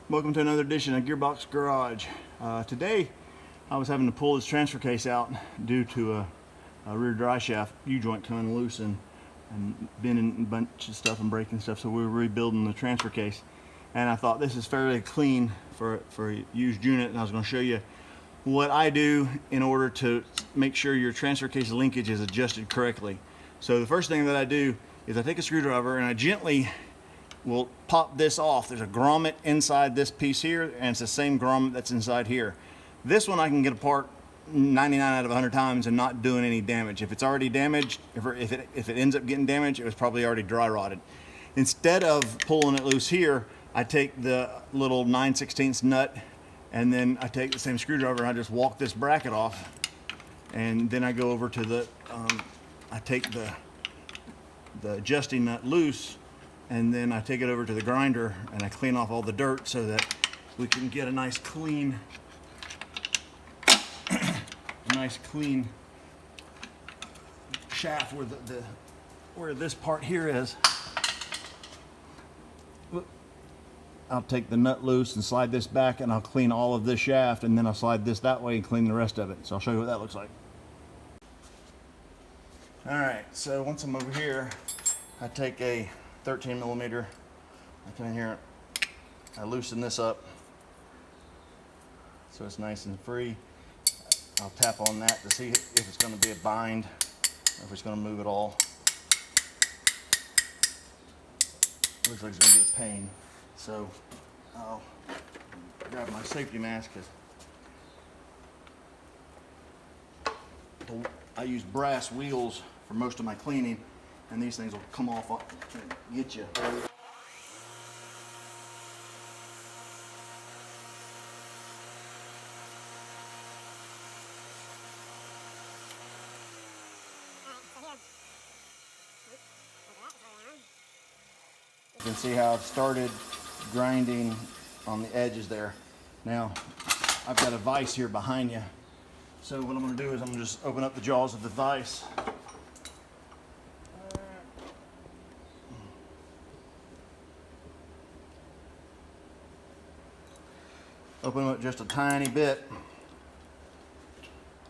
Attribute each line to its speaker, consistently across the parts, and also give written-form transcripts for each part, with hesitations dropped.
Speaker 1: Welcome to another edition of Gearbox Garage. Today I was having to pull this transfer case out due to a rear dry shaft U-joint coming loose and bending a bunch of stuff and breaking stuff, so we were rebuilding the transfer case. And I thought this is fairly clean for a used unit, and I was going to show you what I do in order to make sure your transfer case linkage is adjusted correctly. So the first thing that I do is I take a screwdriver and I gently will pop this off. There's a grommet inside this piece here, and it's the same grommet that's inside here. This one I can get apart 99 out of 100 times and not doing any damage. If it's already damaged, if it ends up getting damaged, it was probably already dry rotted. Instead of pulling it loose here, I take the little 9/16 nut, and then I take the same screwdriver and I just walk this bracket off, and then I go over to the I take the adjusting nut loose, and then I take it over to the grinder and I clean off all the dirt so that we can get a nice clean shaft where this part here is. I'll take the nut loose and slide this back, and I'll clean all of this shaft, and then I'll slide this that way and clean the rest of it. So I'll show you what that looks like. Alright, so once I'm over here, I take a 13 millimeter, I come in here, I loosen this up so it's nice and free. I'll tap on that to see if it's going to be a bind or if it's going to move at all. Looks like it's going to be a pain. So I'll grab my safety mask, because I use brass wheels for most of my cleaning, and these things will come off and get you. You can see how I've started grinding on the edges there. Now I've got a vise here behind you, so what I'm going to do is I'm going to just open up the jaws of the vise. Open them up just a tiny bit,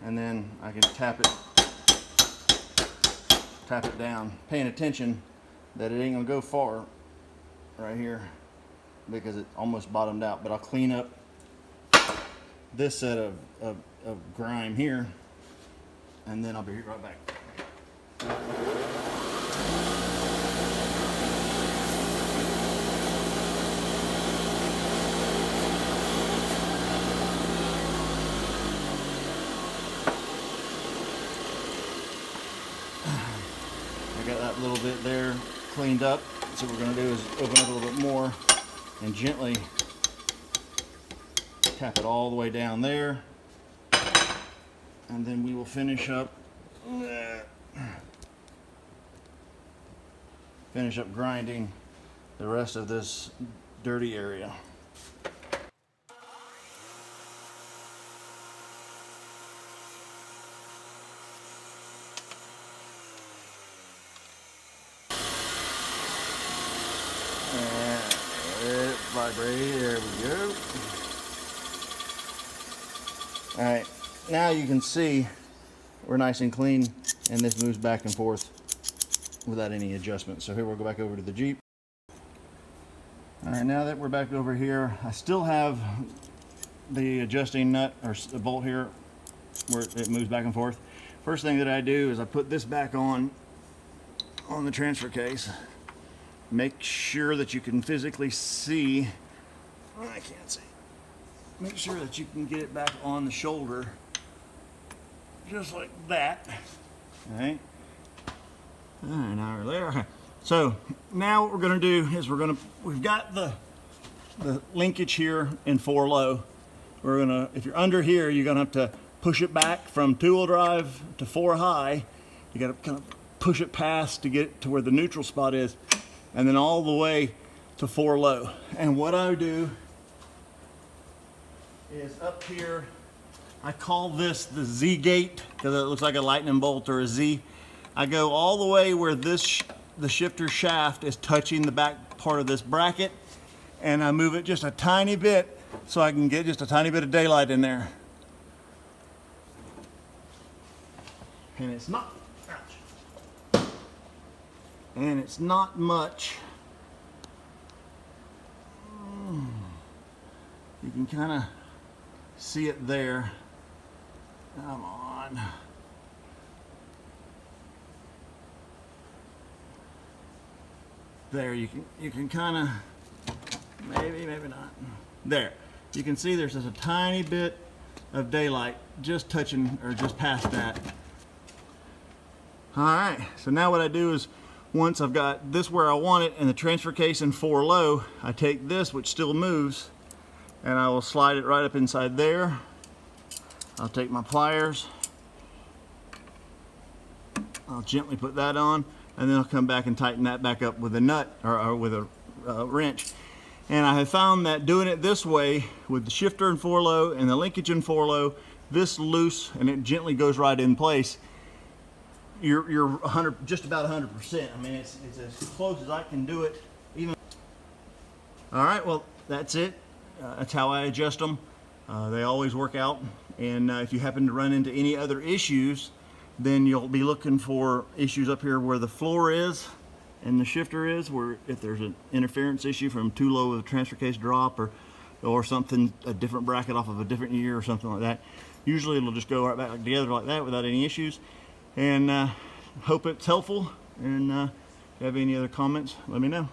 Speaker 1: and then I can tap it down, paying attention that it ain't gonna go far right here because it almost bottomed out. But I'll clean up this set of grime here, and then I'll be right back. I got that little bit there cleaned up. So what we're going to do is open up a little bit more and gently tap it all the way down there, and then we will finish up grinding the rest of this dirty area. Vibrate, there we go. Alright, now you can see we're nice and clean, and this moves back and forth without any adjustment. So here we'll go back over to the Jeep. Alright, now that we're back over here, I still have the adjusting nut or the bolt here where it moves back and forth. First thing that I do is I put this back on the transfer case. Make sure that you can physically see. I can't see. Make sure that you can get it back on the shoulder, just like that. All right. Now we're there. So now what we're going to do is we've got the linkage here in 4 low. We're gonna, if you're under here, you're gonna have to push it back from 2-wheel drive to 4 high. You got to kind of push it past to get to where the neutral spot is, and then all the way to 4 low. And what I do is up here, I call this the Z gate because it looks like a lightning bolt or a Z. I go all the way where the shifter shaft is touching the back part of this bracket, and I move it just a tiny bit so I can get just a tiny bit of daylight in there. And it's not, ouch. And it's not much. You can kind of see it there. Come on. There, you can kind of, maybe not. There, you can see there's just a tiny bit of daylight just touching, or just past that. All right, so now what I do is, once I've got this where I want it and the transfer case in 4 low, I take this, which still moves, and I will slide it right up inside there. I'll take my pliers, I'll gently put that on, and then I'll come back and tighten that back up with a nut, or with a wrench. And I have found that doing it this way, with the shifter in 4 low and the linkage in 4 low, this loose, and it gently goes right in place, you're 100, just about 100%. I mean, it's as close as I can do it. Even. All right, well, that's it. That's how I adjust them. They always work out. And if you happen to run into any other issues, then you'll be looking for issues up here where the floor is and the shifter is, where if there's an interference issue from too low of a transfer case drop, or something, a different bracket off of a different year or something like that. Usually it'll just go right back together like that without any issues. And hope it's helpful, and if you have any other comments, let me know.